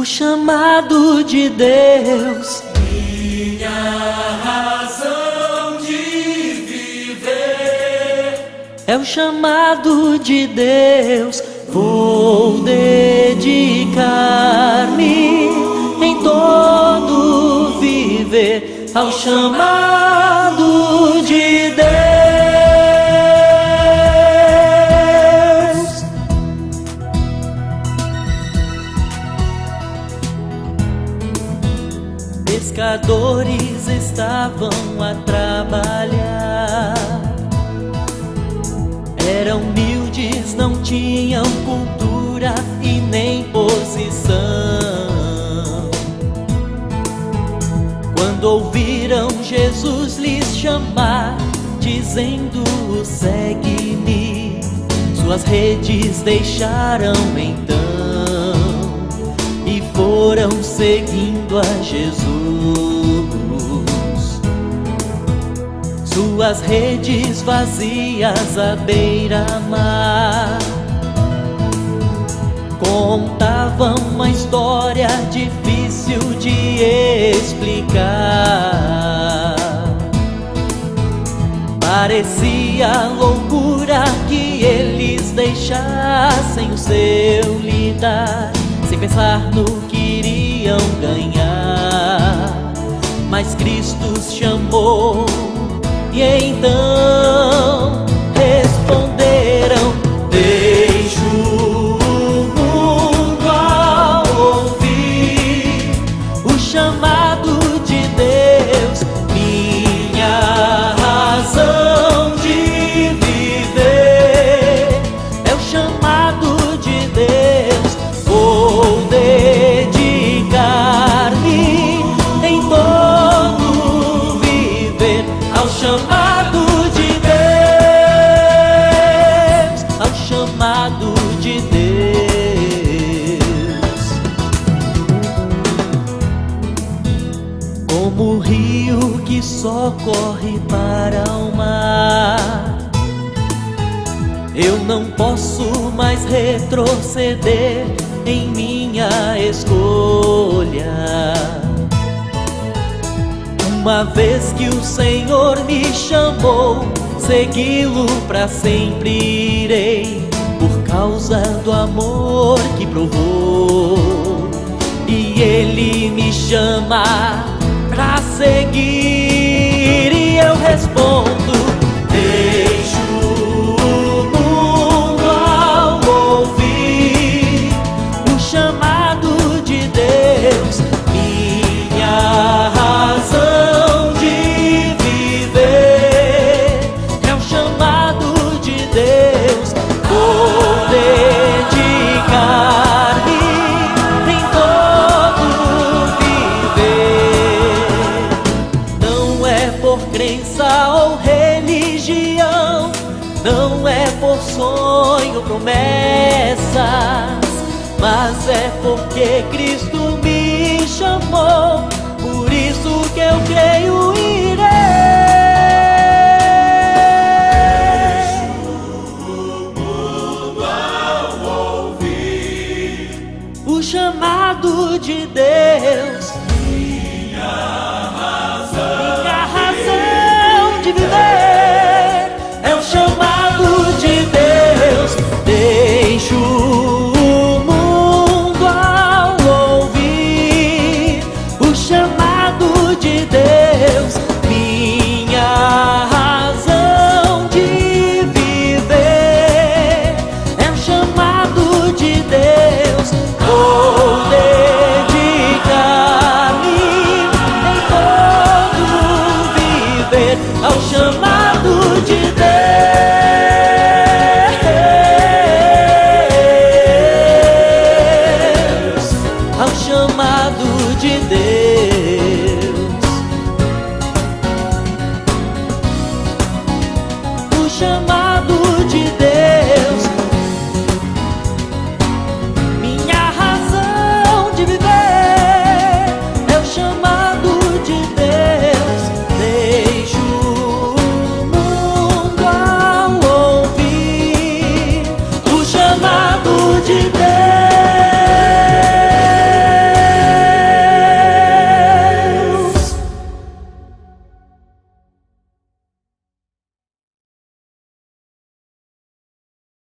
chamado de Deus, minha razão de viver. é o chamado de Deus. Vou dedicar-me em todo viver ao chamado de Deus. Pescadores estavam a trabalhar, eram humildes, não tinham cultura e nem posição. Quando ouviram Jesus lhes chamar, dizendo: segue-me, suas redes deixaram então e foram seguindo a Jesus. Suas redes vazias à beira-mar contavam uma história difícil de explicar. Parecia loucura que eles deixassem o seu lidar, sem pensar no que iriam ganhar. Mas Cristo os chamou e então responderam: deixo o mundo ao ouvir o chamado de Deus, minha razão de viver é o chamado de Deus. Vou dedicar-me em todo viver ao chamado de Deus, ao chamado de Deus. Como o rio que só corre para o mar, eu não posso mais retroceder em minha escolha. Uma vez que o Senhor me chamou, segui-lo pra sempre irei, por causa do amor que provou. E Ele me chama pra seguir, e eu respondo: deixo o mundo ao ouvir o chamado de Deus, minha razão de viver é o chamado de Deus. Vou dedicar-me em todo viver. Não é por crença ou religião, não é por sonho ou promessas, mas é porque Cristo me chamou. Por isso que eu creio e irei. O mundo ao ouvir O chamado de Deus,